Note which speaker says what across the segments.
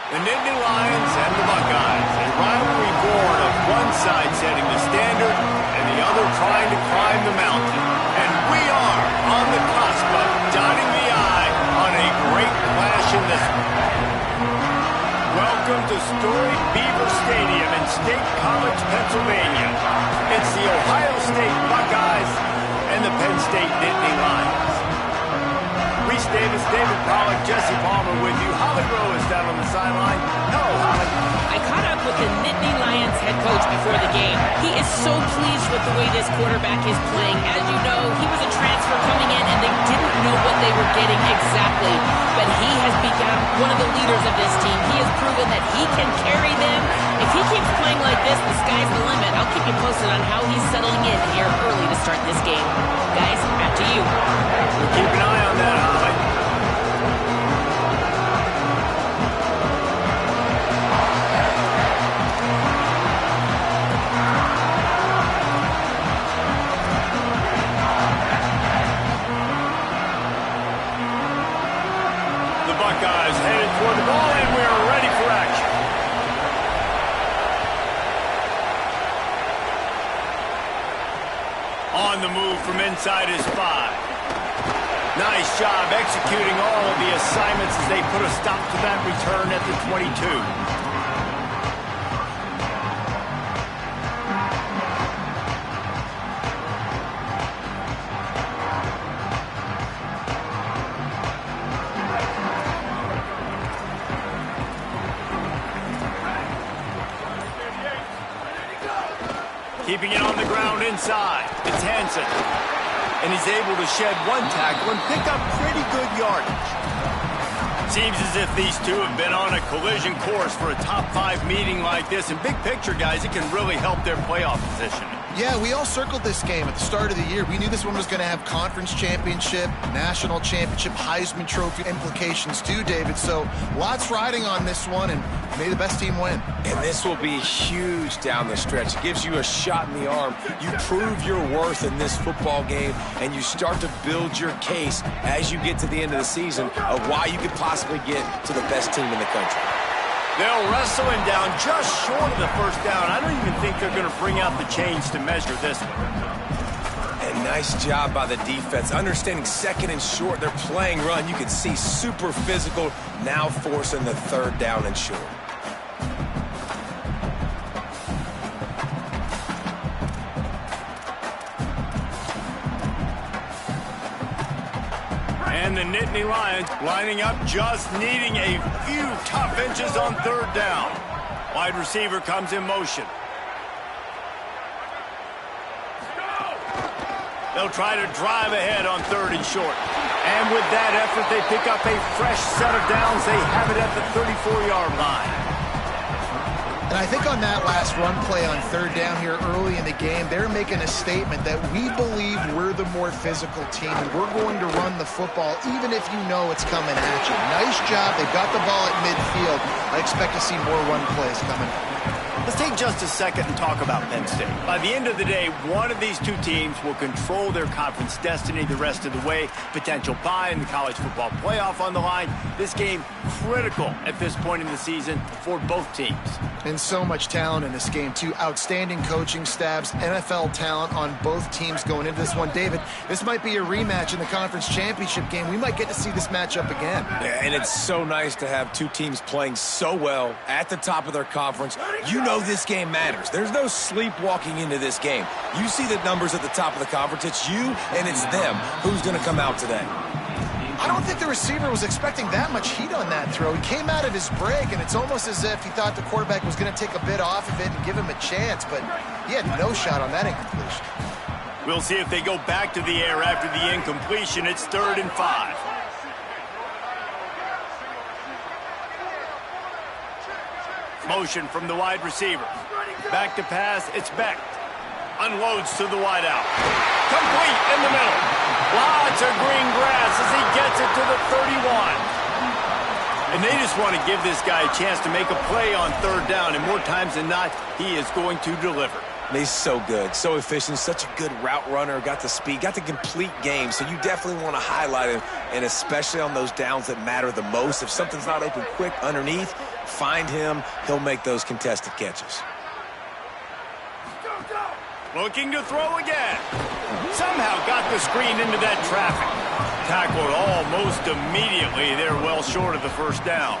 Speaker 1: The Nittany Lions and the Buckeyes, a rivalry born of one side setting the standard and the other trying to climb the mountain. And we are on the cusp of dotting the I on a great clash in this one. Welcome to storied Beaver Stadium in State College, Pennsylvania. It's the Ohio State Buckeyes and the Penn State Nittany Lions. Reese Davis, David Pollack, Jesse Palmer with you. Holly Rowe is down on the sideline. Hello, Holly.
Speaker 2: I caught up with the Nittany Lions head coach before the game. He is so pleased with the way this quarterback is playing. As you know, he was a transfer coming in, and they didn't know what they were getting exactly. But he has become one of the leaders of this team. He has proven that he can carry them. If he keeps playing like this, the sky's the limit. I'll keep you posted on how he's settling in here early to start this game. Guys, back to you.
Speaker 1: We'll keep an eye on that, Holly. The Buckeyes headed toward the ball, and we are ready for action. On the move from inside his 5. Nice job executing all of the assignments as they put a stop to that return at the 22. Keeping it on the ground inside. It's Hansen. And he's able to shed one tackle and pick up pretty good yardage. Seems as if these two have been on a collision course for a top 5 meeting like this. And big picture, guys, it can really help their playoff position.
Speaker 3: Yeah, we all circled this game at the start of the year. We knew this one was going to have conference championship, national championship, Heisman Trophy implications too, David. So lots riding on this one, and may the best team win.
Speaker 4: And this will be huge down the stretch. It gives you a shot in the arm. You prove your worth in this football game, and you start to build your case as you get to the end of the season of why you could possibly get to the best team in the country.
Speaker 1: They'll wrestle him down just short of the first down. I don't even think they're going to bring out the chains to measure this one.
Speaker 4: And nice job by the defense. Understanding second and short, they're playing run. You can see super physical, now forcing the third down and short.
Speaker 1: And the Nittany Lions lining up, just needing a few tough inches on third down. Wide receiver comes in motion. They'll try to drive ahead on third and short. And with that effort, they pick up a fresh set of downs. They have it at the 34-yard line.
Speaker 3: And I think on that last run play on third down here early in the game, they're making a statement that we believe we're the more physical team, and we're going to run the football even if you know it's coming at you. Nice job. They got the ball at midfield. I expect to see more run plays coming.
Speaker 1: Let's take just a second and talk about Penn State. By the end of the day, one of these two teams will control their conference destiny the rest of the way. Potential bye in the college football playoff on the line. This game critical at this point in the season for both teams.
Speaker 3: And so much talent in this game, too. Outstanding coaching staffs, NFL talent on both teams going into this one. David, this might be a rematch in the conference championship game. We might get to see this matchup again.
Speaker 4: Yeah, and it's so nice to have two teams playing so well at the top of their conference. You know this game matters. There's no sleepwalking into this game. You see the numbers at the top of the conference. It's you and it's them. Who's going to come out today?
Speaker 3: I don't think the receiver was expecting that much heat on that throw. He came out of his break, and it's almost as if he thought the quarterback was going to take a bit off of it and give him a chance, but he had no shot on that incompletion.
Speaker 1: We'll see if they go back to the air after the incompletion. It's 3rd and 5. Motion from the wide receiver. Back to pass, it's Beck. Unloads to the wideout. Complete in the middle. Lots of green grass as he gets it to the 31. And they just want to give this guy a chance to make a play on third down, and more times than not, he is going to deliver.
Speaker 4: He's so good, so efficient, such a good route runner, got the speed, got the complete game, so you definitely want to highlight him, and especially on those downs that matter the most. If something's not open quick underneath, Find him, he'll make those contested catches.
Speaker 1: Looking to throw again. Somehow got the screen into that traffic. Tackled almost immediately. They're well short of the first down.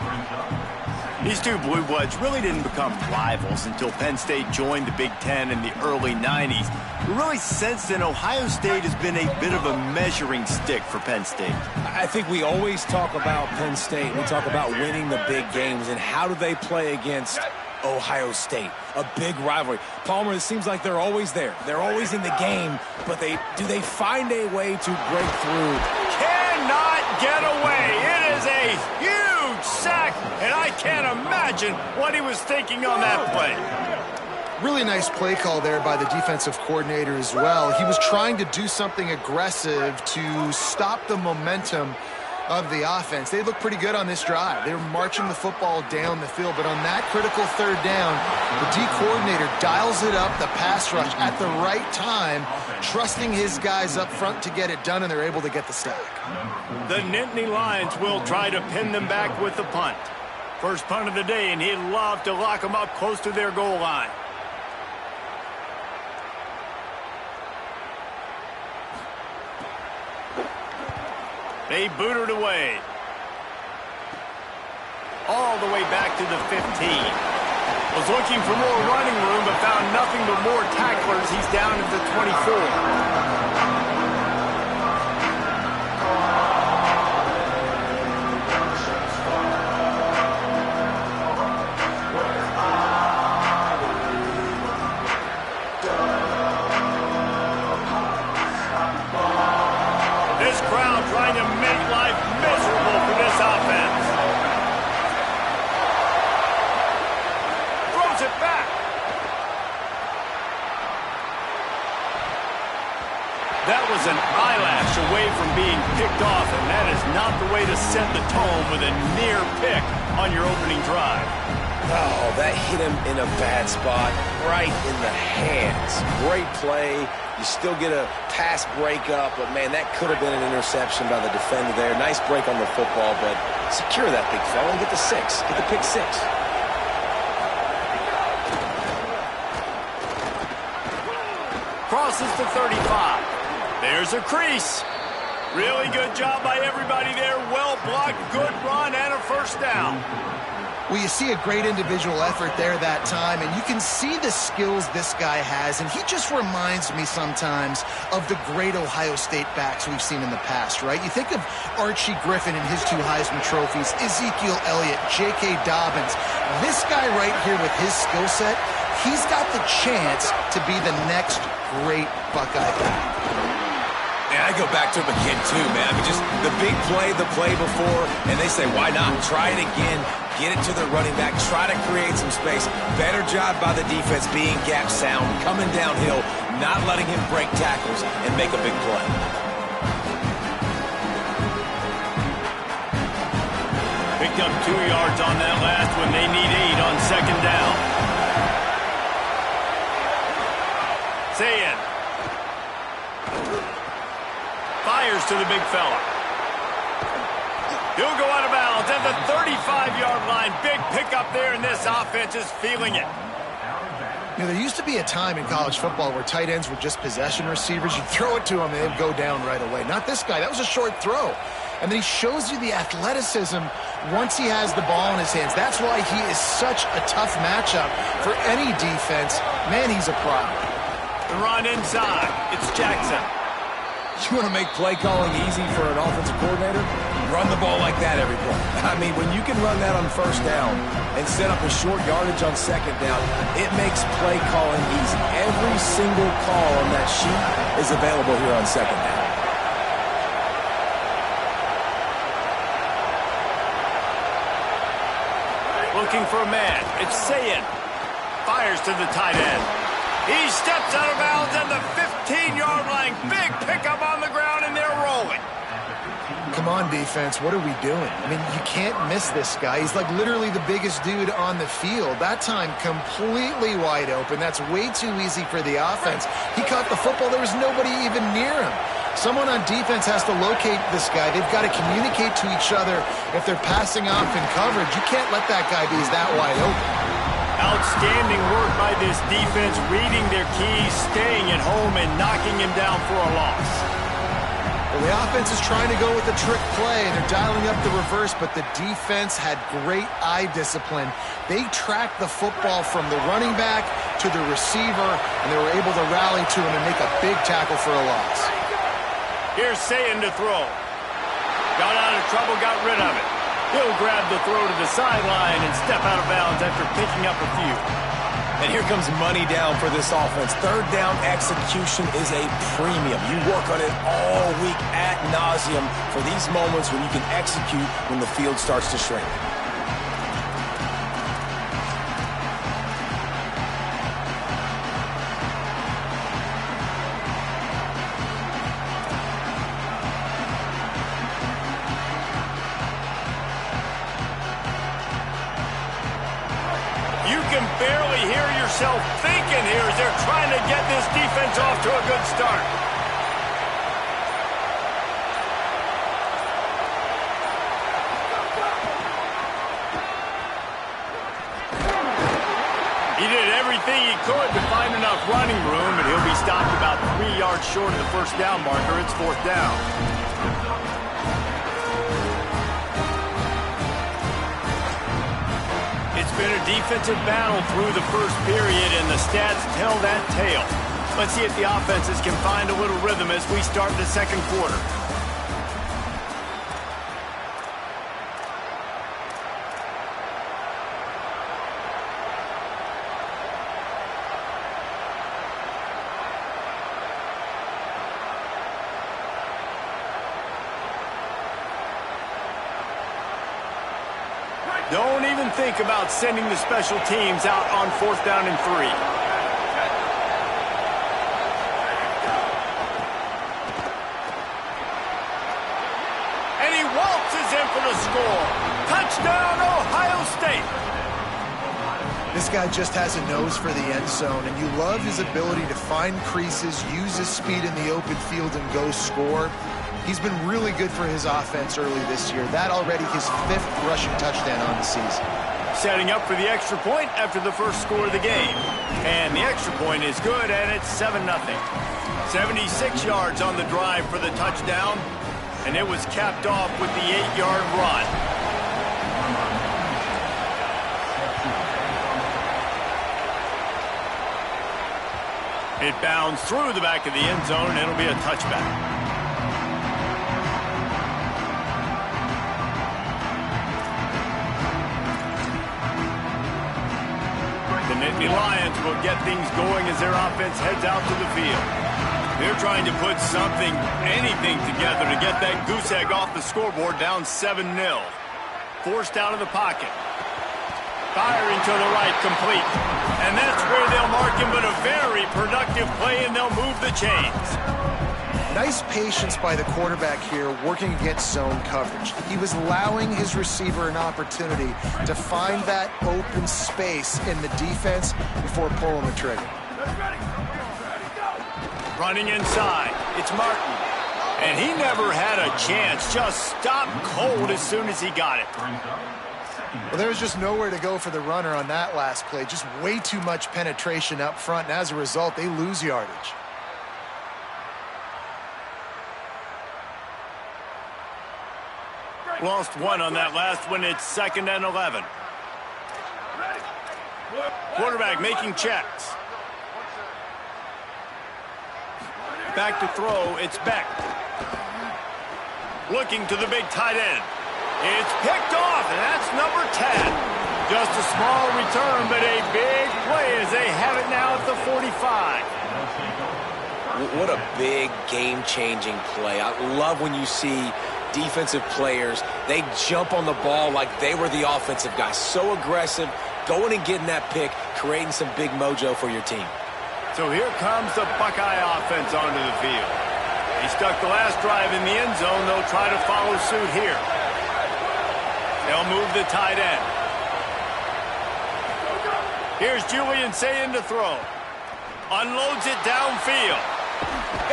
Speaker 1: These two Blue Bloods really didn't become rivals until Penn State joined the Big Ten in the early 90s. We really sensed that Ohio State has been a bit of a measuring stick for Penn State.
Speaker 4: I think we always talk about Penn State. We talk about winning the big games, and how do they play against Ohio State? A big rivalry. Palmer, it seems like they're always there. They're always in the game, but do they find a way to break through?
Speaker 1: Cannot get away. It is a huge sack, and I can't imagine what he was thinking on that play.
Speaker 3: Really nice play call there by the defensive coordinator as well. He was trying to do something aggressive to stop the momentum of the offense. They look pretty good on this drive. They were marching the football down the field, but on that critical third down, the D coordinator dials it up, the pass rush at the right time, trusting his guys up front to get it done, and they're able to get the stack.
Speaker 1: The Nittany Lions will try to pin them back with the punt. First punt of the day, and he'd love to lock them up close to their goal line. They boot it away. All the way back to the 15. Was looking for more running room, but found nothing but more tacklers. He's down at the 24. That was an eyelash away from being picked off, and that is not the way to set the tone with a near pick on your opening drive.
Speaker 4: Oh, that hit him in a bad spot, right in the hands. Great play. You still get a pass breakup, but, man, that could have been an interception by the defender there. Nice break on the football, but secure that big fella and get the six. Get the pick six.
Speaker 1: Crosses the 35. There's a crease. Really good job by everybody there. Well blocked, good run, and a first down.
Speaker 3: Well, you see a great individual effort there that time, and you can see the skills this guy has, and he just reminds me sometimes of the great Ohio State backs we've seen in the past, right? You think of Archie Griffin and his 2 Heisman trophies, Ezekiel Elliott, J.K. Dobbins. This guy right here with his skill set, he's got the chance to be the next great Buckeye back.
Speaker 4: And I go back to him again, too, man. I mean, just the big play, the play before, and they say, why not? Try it again. Get it to the running back. Try to create some space. Better job by the defense being gap sound, coming downhill, not letting him break tackles and make a big play.
Speaker 1: Picked up 2 yards on that last one. They need 8 on second down. Sayin fires to the big fella. He'll go out of bounds at the 35-yard line. Big pickup there, and this offense is feeling it.
Speaker 3: You know, there used to be a time in college football where tight ends were just possession receivers. You throw it to them, and they'd go down right away. Not this guy. That was a short throw. And then he shows you the athleticism once he has the ball in his hands. That's why he is such a tough matchup for any defense. Man, he's a problem.
Speaker 1: The run inside. It's Jackson.
Speaker 4: You want to make play calling easy for an offensive coordinator? Run the ball like that every play. I mean, when you can run that on first down and set up a short yardage on second down, it makes play calling easy. Every single call on that sheet is available here on second down.
Speaker 1: Looking for a man. It's Sayin. Fires to the tight end. He steps out of bounds at the 15-yard line. Big pickup on the ground, and they're rolling.
Speaker 3: Come on, defense. What are we doing? I mean, you can't miss this guy. He's like literally the biggest dude on the field. That time, completely wide open. That's way too easy for the offense. He caught the football. There was nobody even near him. Someone on defense has to locate this guy. They've got to communicate to each other if they're passing off in coverage. You can't let that guy be that wide open.
Speaker 1: Outstanding work by this defense, reading their keys, staying at home, and knocking him down for a loss.
Speaker 3: Well, the offense is trying to go with a trick play. They're dialing up the reverse, but the defense had great eye discipline. They tracked the football from the running back to the receiver, and they were able to rally to him and make a big tackle for a loss.
Speaker 1: Here's Sayin to throw. Got out of trouble, got rid of it. He'll grab the throw to the sideline and step out of bounds after picking up a few.
Speaker 4: And here comes money down for this offense. Third down execution is a premium. You work on it all week ad nauseum for these moments when you can execute when the field starts to shrink.
Speaker 1: Barely hear yourself thinking here as they're trying to get this defense off to a good start. He did everything he could to find enough running room, and he'll be stopped about 3 yards short of the first down marker. It's 4th down. It's been a defensive battle through the first period, and the stats tell that tale. Let's see if the offenses can find a little rhythm as we start the second quarter. Don't even think about sending the special teams out on 4th down and 3. And he waltzes in for the score. Touchdown, Ohio State.
Speaker 3: This guy just has a nose for the end zone, and you love his ability to find creases, use his speed in the open field, and go score. He's been really good for his offense early this year. That already his 5th rushing touchdown on the season.
Speaker 1: Setting up for the extra point after the first score of the game. And the extra point is good, and it's 7-0. 76 yards on the drive for the touchdown, and it was capped off with the 8-yard run. It bounds through the back of the end zone, and it'll be a touchback. The Nittany Lions will get things going as their offense heads out to the field. They're trying to put something, anything together to get that goose egg off the scoreboard, down 7-0. Forced out of the pocket. Firing to the right, complete. And that's where they'll mark him, but a very productive play, and they'll move the chains.
Speaker 3: Nice patience by the quarterback here working against zone coverage. He was allowing his receiver an opportunity to find that open space in the defense before pulling the trigger.
Speaker 1: Running inside, it's Martin. And he never had a chance, just stopped cold as soon as he got it.
Speaker 3: Well, there was just nowhere to go for the runner on that last play. Just way too much penetration up front, and as a result, they lose yardage.
Speaker 1: Lost one on that last one. It's 2nd and 11. Quarterback making checks. Back to throw. It's Beck. Looking to the big tight end. It's picked off, and that's number 10. Just a small return, but a big play as they have it now at the 45.
Speaker 4: What a big game-changing play. I love when you see defensive players, they jump on the ball like they were the offensive guys. So aggressive, going and getting that pick, creating some big mojo for your team.
Speaker 1: So here comes the Buckeye offense onto the field. They stuck the last drive in the end zone. They'll try to follow suit here. They'll move the tight end. Here's Julian Sayin to throw. Unloads it downfield.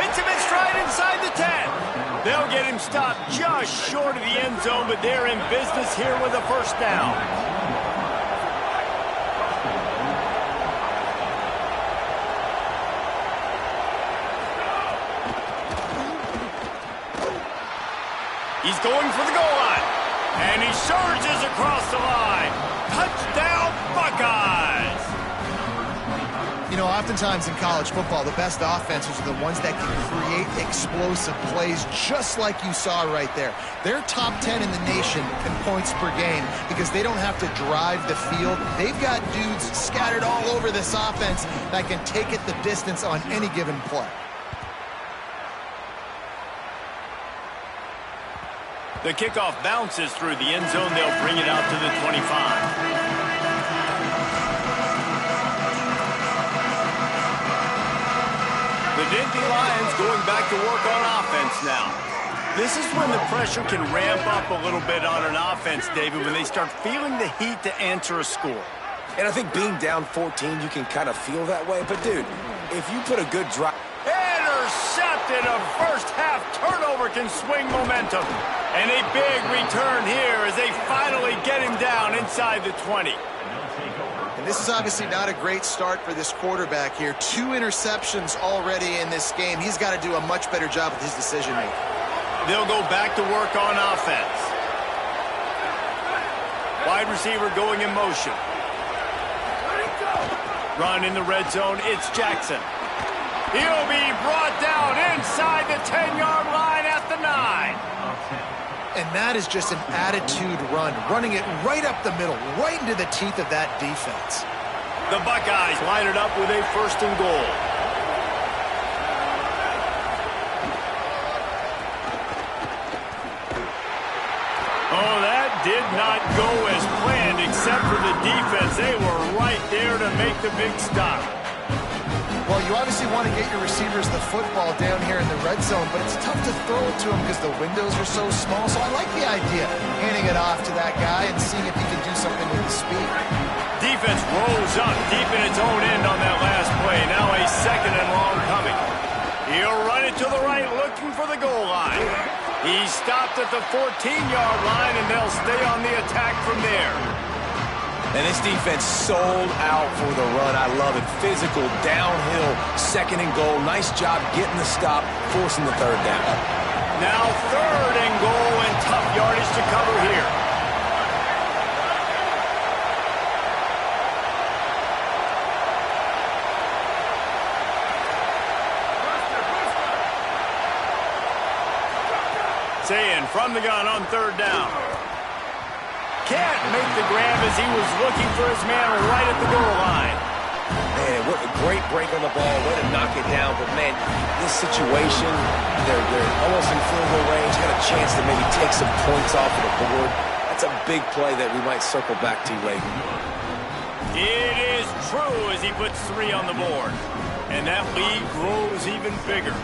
Speaker 1: Hits him in stride inside the 10. They'll get him stopped just short of the end zone, but they're in business here with a first down. He's going for the goal line, and he surges across the line. Touchdown, Buckeyes!
Speaker 3: You know, oftentimes in college football, the best offenses are the ones that can create explosive plays, just like you saw right there. They're top 10 in the nation in points per game because they don't have to drive the field. They've got dudes scattered all over this offense that can take it the distance on any given play.
Speaker 1: The kickoff bounces through the end zone. They'll bring it out to the 25. The Nittany Lions going back to work on offense now. This is when the pressure can ramp up a little bit on an offense, David, when they start feeling the heat to answer a score.
Speaker 4: And I think being down 14, you can kind of feel that way. But, dude, if you put a good drive...
Speaker 1: Intercepted. A first-half turnover can swing momentum. And a big return here as they finally get him down inside the 20.
Speaker 3: And this is obviously not a great start for this quarterback here. 2 interceptions already in this game. He's got to do a much better job with his decision-making.
Speaker 1: They'll go back to work on offense. Wide receiver going in motion. Run in the red zone. It's Jackson. He'll be brought down inside the 10-yard line at the 9.
Speaker 3: And that is just an attitude run, running it right up the middle, right into the teeth of that defense.
Speaker 1: The Buckeyes line it up with a first and goal. Oh, that did not go as planned, except for the defense. They were right there to make the big stop.
Speaker 3: Well, you obviously want to get your receivers the football down here in the red zone, but it's tough to throw it to them because the windows are so small. So I like the idea, handing it off to that guy and seeing if he can do something with the speed.
Speaker 1: Defense rolls up deep in its own end on that last play. Now a second and long coming. He'll run it to the right, looking for the goal line. He stopped at the 14-yard line, and they'll stay on the attack from there.
Speaker 4: And this defense sold out for the run. I love it. Physical, downhill, second and goal. Nice job getting the stop, forcing the third down.
Speaker 1: Now third and goal and tough yardage to cover here. Saying from the gun on third down. Can't make the grab as he was looking for his man right at the goal line.
Speaker 4: Man, what a great break on the ball. Way to knock it down. But, man, this situation, they're almost in field goal range. Got a chance to maybe take some points off of the board. That's a big play that we might circle back to later.
Speaker 1: It is true as he puts 3 on the board. And that lead grows even bigger.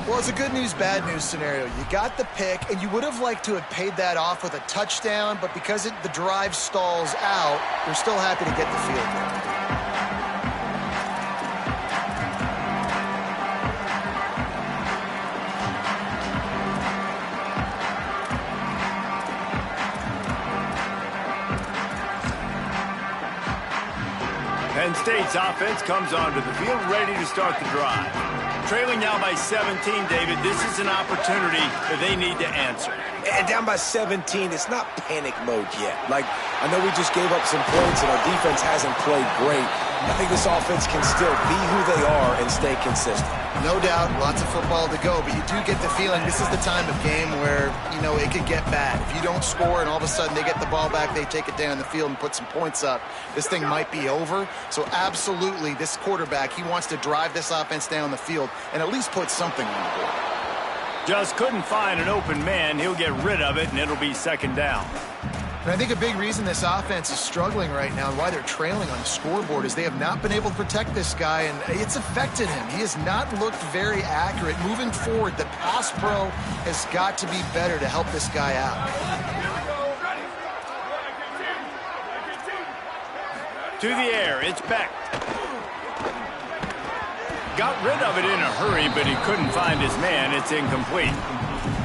Speaker 3: Well, it's a good news, bad news scenario. You got the pick, and you would have liked to have paid that off with a touchdown, but because the drive stalls out, you're still happy to get the field goal.
Speaker 1: Penn State's offense comes onto the field ready to start the drive. Trailing now by 17, David, this is an opportunity that they need to answer.
Speaker 4: And down by 17, it's not panic mode yet. Like, I know we just gave up some points and our defense hasn't played great. I think this offense can still be who they are and stay consistent.
Speaker 3: No doubt, lots of football to go, but you do get the feeling this is the time of game where, you know, it could get bad. If you don't score and all of a sudden they get the ball back, they take it down the field and put some points up, this thing might be over. So absolutely, this quarterback, he wants to drive this offense down the field and at least put something on the board.
Speaker 1: Just couldn't find an open man. He'll get rid of it, and it'll be second down.
Speaker 3: And I think a big reason this offense is struggling right now and why they're trailing on the scoreboard is they have not been able to protect this guy, and it's affected him. He has not looked very accurate. Moving forward, the pass pro has got to be better to help this guy out.
Speaker 1: To the air, it's Beck. Got rid of it in a hurry, but he couldn't find his man. It's incomplete.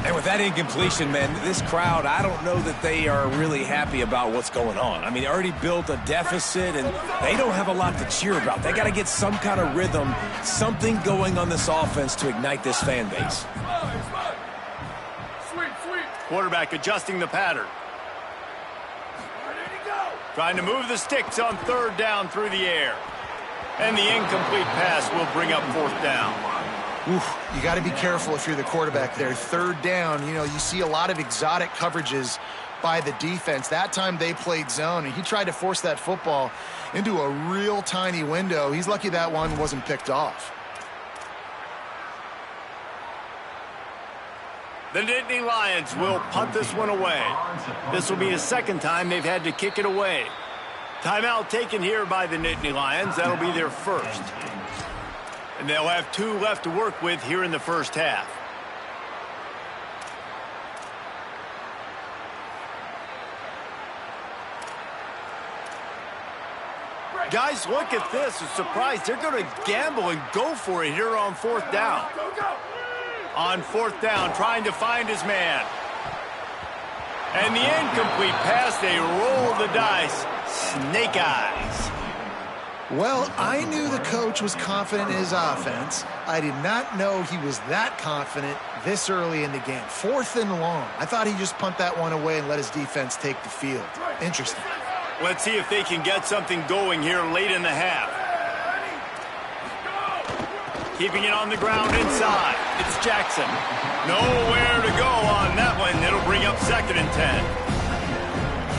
Speaker 4: And with that incompletion, man, this crowd, I don't know that they are really happy about what's going on. I mean, they already built a deficit, and they don't have a lot to cheer about. They got to get some kind of rhythm, something going on this offense to ignite this fan base.
Speaker 1: Quarterback adjusting the pattern. Trying to move the sticks on third down through the air. And the incomplete pass will bring up fourth down.
Speaker 3: Oof, you got to be careful if you're the quarterback there. Third down, you see a lot of exotic coverages by the defense. That time they played zone, and he tried to force that football into a real tiny window. He's lucky that one wasn't picked off.
Speaker 1: The Nittany Lions will punt this one away. This will be the second time they've had to kick it away. Timeout taken here by the Nittany Lions. That'll be their first. And they'll have 2 left to work with here in the first half. Guys, look at this. I'm surprised they're going to gamble and go for it here on fourth down. On fourth down, trying to find his man. And the incomplete pass, they roll the dice. Snake eyes.
Speaker 3: Well, I knew the coach was confident in his offense. I did not know he was that confident this early in the game. 4th and long. I thought he'd just punt that one away and let his defense take the field. Interesting.
Speaker 1: Let's see if they can get something going here late in the half. Keeping it on the ground inside. It's Jackson. Nowhere to go on that one. It'll bring up 2nd and 10.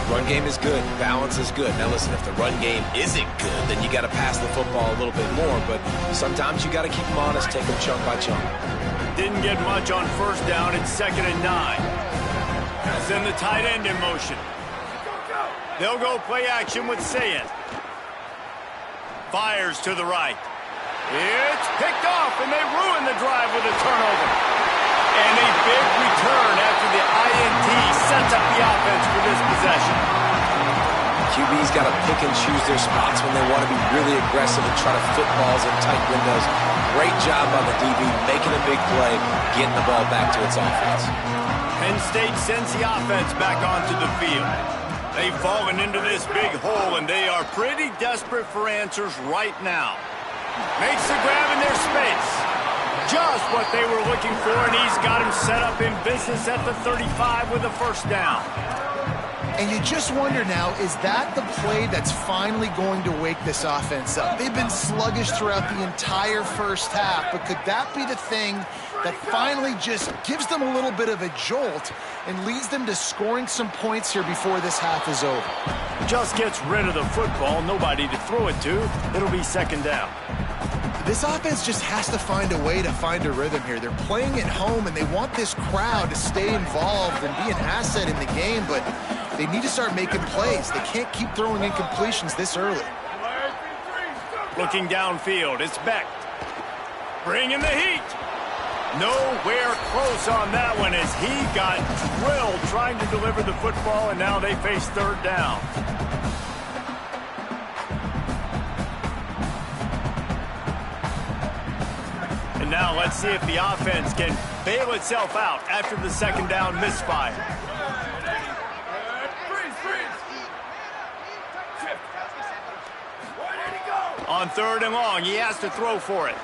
Speaker 4: Run game is good. Balance is good. Now, listen, if the run game isn't good, then you got to pass the football a little bit more. But sometimes you got to keep them honest, take them chunk by chunk.
Speaker 1: Didn't get much on first down. It's 2nd and 9. Send the tight end in motion. They'll go play action with Sayet. Fires to the right. It's picked off, and they ruin the drive with a turnover. And a big return after the INT sets up the offense for this possession.
Speaker 4: QB's got to pick and choose their spots when they want to be really aggressive and try to fit balls in tight windows. Great job by the DB, making a big play, getting the ball back to its offense.
Speaker 1: Penn State sends the offense back onto the field. They've fallen into this big hole, and they are pretty desperate for answers right now. Makes the grab in their space. Just what they were looking for, and he's got him set up in business at the 35 with a first down.
Speaker 3: And you just wonder now, is that the play that's finally going to wake this offense up? They've been sluggish throughout the entire first half, but could that be the thing that finally just gives them a little bit of a jolt and leads them to scoring some points here before this half is over?
Speaker 1: Just gets rid of the football, nobody to throw it to. It'll be 2nd down.
Speaker 3: This offense just has to find a way to find a rhythm here. They're playing at home, and they want this crowd to stay involved and be an asset in the game, but they need to start making plays. They can't keep throwing incompletions this early.
Speaker 1: Looking downfield, it's Becht. Bringing the heat. Nowhere close on that one as he got drilled trying to deliver the football, and now they face 3rd down. And now let's see if the offense can bail itself out after the 2nd down misfire. On 3rd and long, he has to throw for it.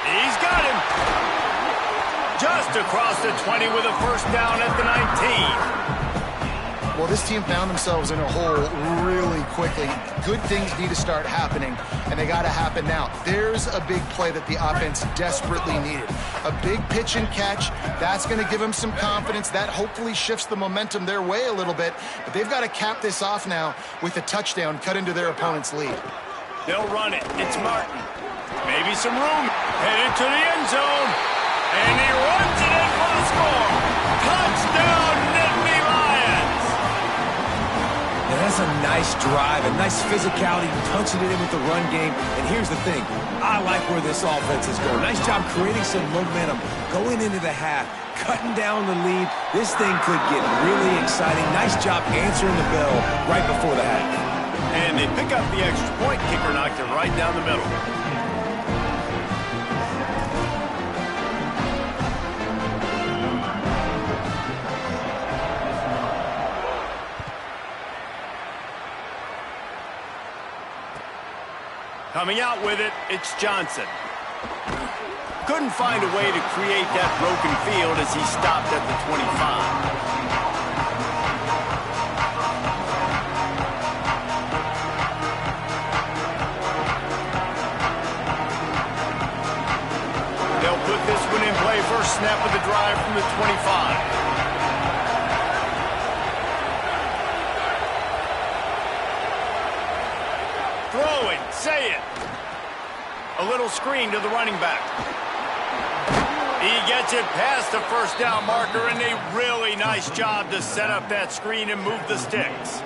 Speaker 1: He's got him. Just across the 20 with a first down at the 19.
Speaker 3: Well, this team found themselves in a hole really quickly. Good things need to start happening, and they got to happen now. There's a big play that the offense desperately needed. A big pitch and catch. That's going to give them some confidence. That hopefully shifts the momentum their way a little bit, but they've got to cap this off now with a touchdown cut into their opponent's lead.
Speaker 1: They'll run it. It's Martin. Maybe some room. Headed to the end zone. And he runs it in for the score. Touchdown, Nittany Lions.
Speaker 4: And that's a nice drive, a nice physicality, punching it in with the run game. And here's the thing. I like where this offense is going. Nice job creating some momentum, going into the half, cutting down the lead. This thing could get really exciting. Nice job answering the bell right before the half.
Speaker 1: And they pick up the extra point. Kicker knocked it right down the middle. Coming out with it, it's Johnson. Couldn't find a way to create that broken field as he stopped at the 25. They'll put this one in play. First snap of the drive from the 25. Throwing, say it. A little screen to the running back. He gets it past the first down marker, and a really nice job to set up that screen and move the sticks.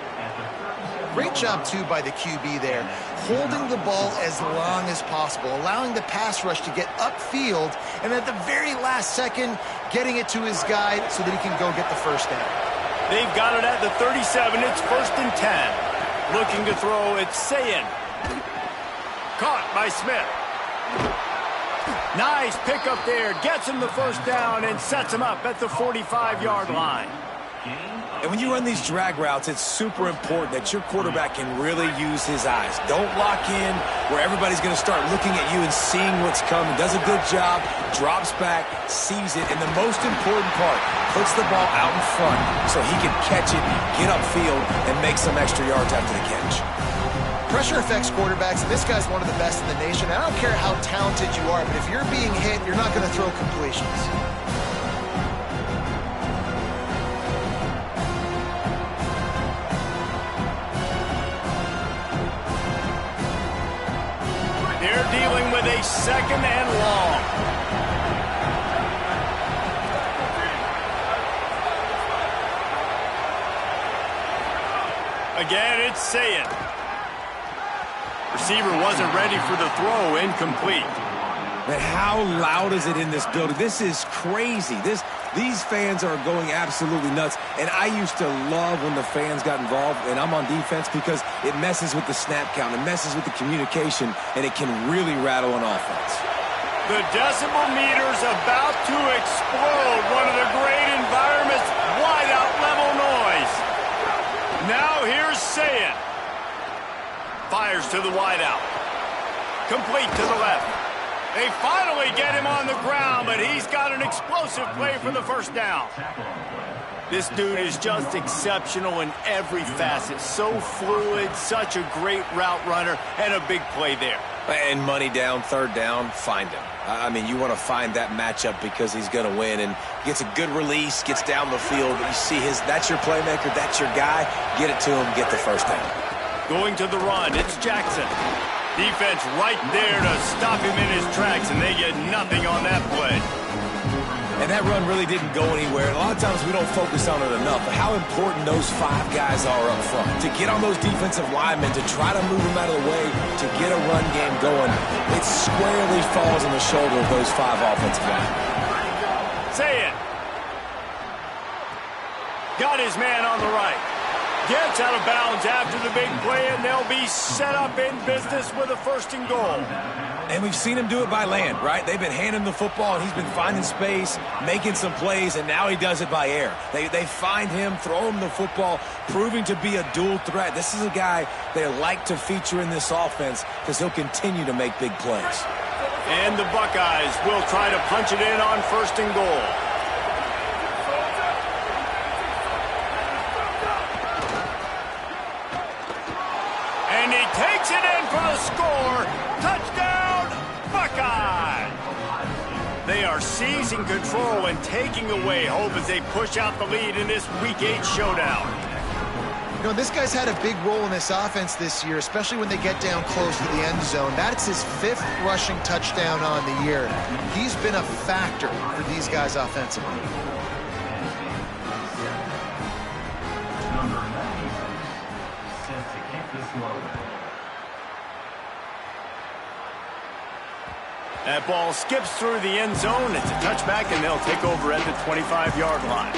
Speaker 3: Great job, too, by the QB there, holding the ball as long as possible, allowing the pass rush to get upfield, and at the very last second, getting it to his guy so that he can go get the first down.
Speaker 1: They've got it at the 37. It's 1st and 10. Looking to throw, it's Sayin. Caught by Smith. Nice pickup there. Gets him the first down and sets him up at the 45-yard line.
Speaker 4: And when you run these drag routes, it's super important that your quarterback can really use his eyes. Don't lock in where everybody's going to start looking at you and seeing what's coming. Does a good job, drops back, sees it, and the most important part, puts the ball out in front so he can catch it, get upfield, and make some extra yards after the catch.
Speaker 3: Pressure affects quarterbacks, and this guy's one of the best in the nation. I don't care how talented you are, but if you're being hit, you're not going to throw completions.
Speaker 1: They're dealing with a 2nd and long. Again, it's Sayin. Receiver wasn't ready for the throw, incomplete.
Speaker 4: Man, how loud is it in this building? This is crazy. These fans are going absolutely nuts. And I used to love when the fans got involved, and I'm on defense, because it messes with the snap count, it messes with the communication, and it can really rattle an offense.
Speaker 1: The decibel meter's about to explode. One of the great environments, wide-out level noise. Now here's Sayin. Fires to the wideout. Complete to the left. They finally get him on the ground, but he's got an explosive play for the first down. This dude is just exceptional in every facet. So fluid, such a great route runner, and a big play there.
Speaker 4: And money down, 3rd down, find him. I mean, you want to find that matchup because he's going to win, and gets a good release, gets down the field. You see that's your playmaker, that's your guy. Get it to him, get the first down.
Speaker 1: Going to the run, it's Jackson. Defense right there to stop him in his tracks, and they get nothing on that play.
Speaker 4: And that run really didn't go anywhere. A lot of times we don't focus on it enough, but how important those 5 guys are up front. To get on those defensive linemen, to try to move them out of the way, to get a run game going, it squarely falls on the shoulder of those 5 offensive linemen.
Speaker 1: Say it. Got his man on the right. Gets out of bounds after the big play, and they'll be set up in business with a 1st and goal.
Speaker 4: And we've seen him do it by land, right? They've been handing him the football, and he's been finding space, making some plays, and now he does it by air. They find him, throw him the football, proving to be a dual threat. This is a guy they like to feature in this offense because he'll continue to make big plays.
Speaker 1: And the Buckeyes will try to punch it in on 1st and goal. And he takes it in for the score. Touchdown, Buckeye! They are seizing control and taking away hope as they push out the lead in this Week 8 showdown.
Speaker 3: You know, this guy's had a big role in this offense this year, especially when they get down close to the end zone. That's his 5th rushing touchdown on the year. He's been a factor for these guys offensively.
Speaker 1: That ball skips through the end zone. It's a touchback, and they'll take over at the 25-yard line.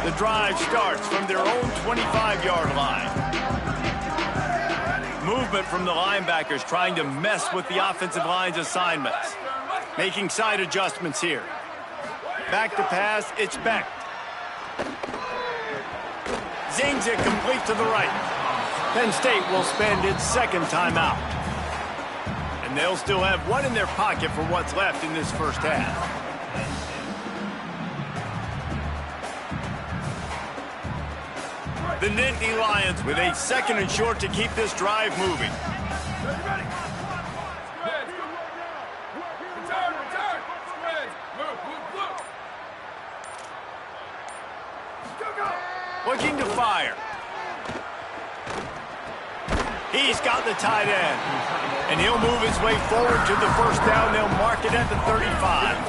Speaker 1: The drive starts from their own 25-yard line. Movement from the linebackers trying to mess with the offensive line's assignments. Making side adjustments here. Back to pass, it's Beck. Zings it complete to the right. Penn State will spend its second timeout. And they'll still have one in their pocket for what's left in this first half. The Nittany Lions with a second and short to keep this drive moving. Looking to fire. He's got the tight end. And he'll move his way forward to the first down. They'll mark it at the 35.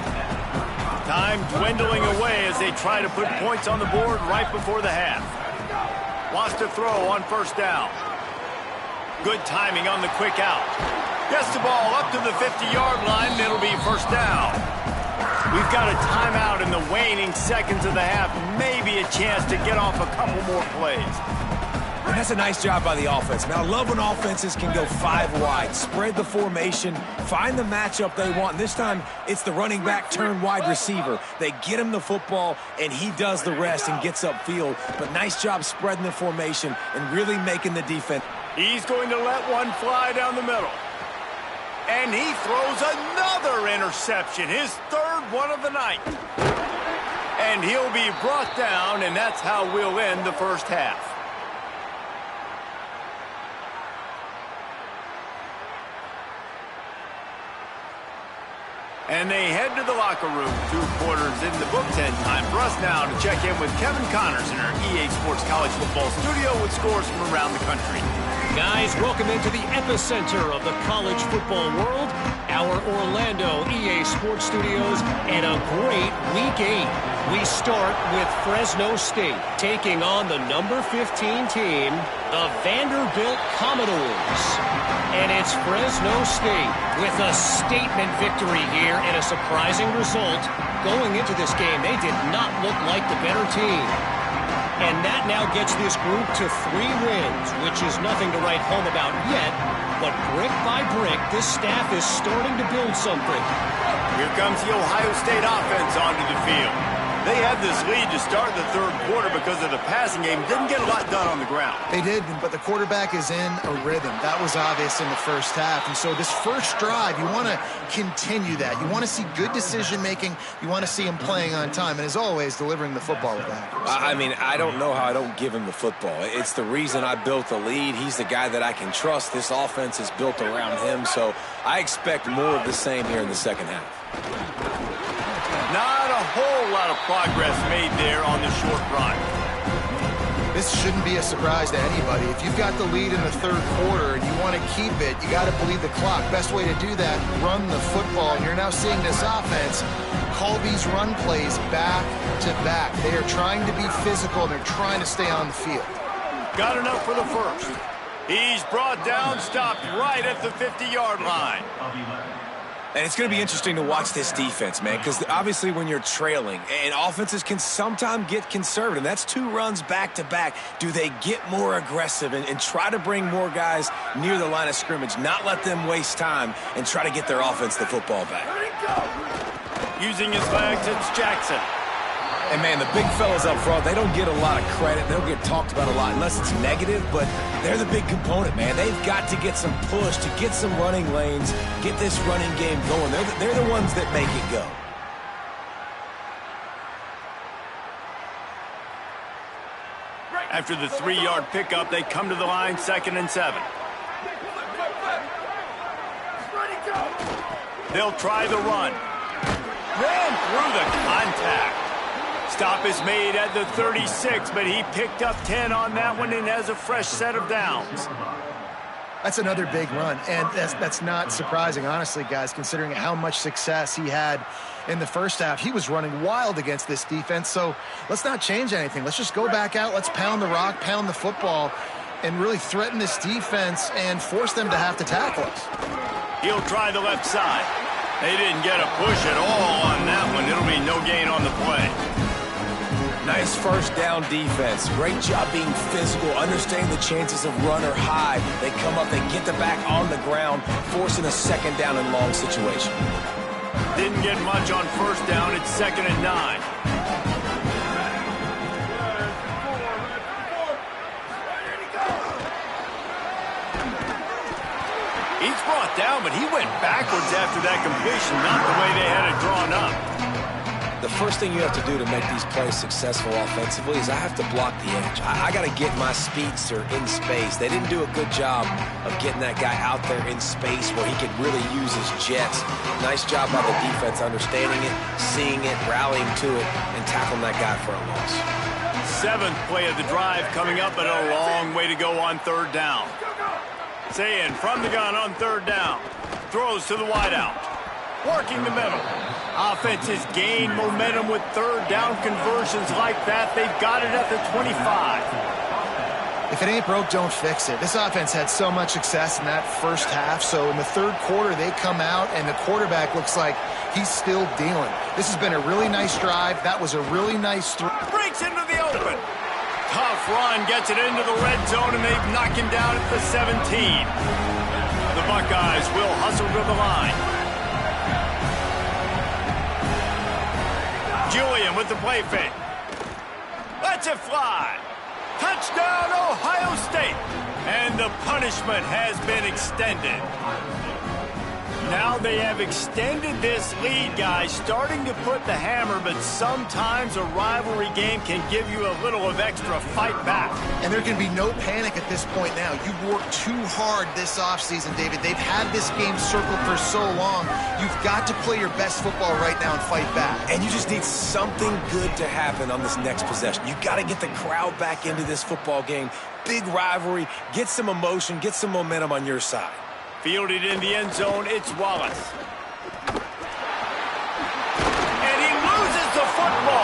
Speaker 1: Time dwindling away as they try to put points on the board right before the half. Wants to throw on first down. Good timing on the quick out. Gets the ball up to the 50-yard line, and it'll be first down. We've got a timeout in the waning seconds of the half. Maybe a chance to get off a couple more plays.
Speaker 4: And that's a nice job by the offense. Now, I love when offenses can go 5 wide, spread the formation, find the matchup they want. This time, it's the running back turn wide receiver. They get him the football, and he does the rest and gets upfield. But nice job spreading the formation and really making the defense.
Speaker 1: He's going to let one fly down the middle. And he throws another interception, his third one of the night. And he'll be brought down, and that's how we'll end the first half. And they head to the locker room. 2 quarters in the book. 10 time for us now to check in with Kevin Connors in our EA Sports College Football studio with scores from around the country.
Speaker 5: Guys, welcome into the epicenter of the college football world, our Orlando EA Sports Studios, and a great Week 8. We start with Fresno State taking on the number 15 team, the Vanderbilt Commodores. And it's Fresno State with a statement victory here and a surprising result. Going into this game, they did not look like the better team. And that now gets this group to 3 wins, which is nothing to write home about yet. But brick by brick, this staff is starting to build something.
Speaker 1: Here comes the Ohio State offense onto the field. They had this lead to start the third quarter because of the passing game. Didn't get a lot done on the ground.
Speaker 3: They did, but the quarterback is in a rhythm. That was obvious in the first half. And so this first drive, you want to continue that. You want to see good decision-making. You want to see him playing on time. And as always, delivering the football with accuracy.
Speaker 4: I mean, I don't know how I don't give him the football. It's the reason I built the lead. He's the guy that I can trust. This offense is built around him. So I expect more of the same here in the second half.
Speaker 1: Not a whole lot of progress made there on the short run.
Speaker 3: This shouldn't be a surprise to anybody. If you've got the lead in the third quarter and you want to keep it, you got to bleed the clock. Best way to do that, run the football. And you're now seeing this offense call these run plays back to back. They are trying to be physical. They're trying to stay on the field.
Speaker 1: Got enough for the first. He's brought down, stopped right at the 50-yard line.
Speaker 4: And it's going to be interesting to watch this defense, man, because obviously when you're trailing, and offenses can sometimes get conservative. That's 2 runs back-to-back. Do they get more aggressive and try to bring more guys near the line of scrimmage, not let them waste time, and try to get their offense the football back?
Speaker 1: Using his legs, it's Jackson.
Speaker 4: And, man, the big fellas up front, they don't get a lot of credit. They don't get talked about a lot unless it's negative, but they're the big component, man. They've got to get some push, to get some running lanes, get this running game going. They're the ones that make it go.
Speaker 1: After the 3-yard pickup, they come to the line, 2nd and 7. They'll try the run. Ran through the contact. Stop is made at the 36, but he picked up 10 on that one and has a fresh set of downs.
Speaker 3: That's another big run, and that's not surprising, honestly, guys, considering how much success he had in the first half. He was running wild against this defense, so let's not change anything. Let's just go back out, let's pound the rock, pound the football, and really threaten this defense and force them to have to tackle us.
Speaker 1: He'll try the left side. They didn't get a push at all on that one. It'll be no gain on the play.
Speaker 4: Nice first down defense. Great job being physical, understanding the chances of run are high. They come up, they get the back on the ground, forcing a 2nd down and long situation.
Speaker 1: Didn't get much on first down. It's 2nd and 9. He's brought down, but he went backwards after that completion, not the way they had it drawn up.
Speaker 4: The first thing you have to do to make these plays successful offensively is I have to block the edge. I got to get my speedster in space. They didn't do a good job of getting that guy out there in space where he could really use his jets. Nice job by the defense understanding it, seeing it, rallying to it, and tackling that guy for a loss.
Speaker 1: 7th play of the drive coming up, but a long way to go on 3rd down. Sayin from the gun on 3rd down. Throws to the wideout. Working the middle. Offense has gained momentum with 3rd down conversions like that. They've got it at the 25.
Speaker 3: If it ain't broke, don't fix it. This offense had so much success in that first half, so in the 3rd quarter, they come out, and the quarterback looks like he's still dealing. This has been a really nice drive. That was a really nice throw.
Speaker 1: Breaks into the open. Tough run, gets it into the red zone, and they've knocked him down at the 17. The Buckeyes will hustle to the line. Julian with the play fake. Lets it fly. Touchdown, Ohio State. And the punishment has been extended. Now they have extended this lead, guys, starting to put the hammer, but sometimes a rivalry game can give you a little of extra fight back.
Speaker 3: And there can be no panic at this point now. You've worked too hard this offseason, David. They've had this game circled for so long. You've got to play your best football right now and fight back.
Speaker 4: And you just need something good to happen on this next possession. You got to get the crowd back into this football game. Big rivalry. Get some emotion. Get some momentum on your side.
Speaker 1: Fielded in the end zone, it's Wallace. And he loses the football.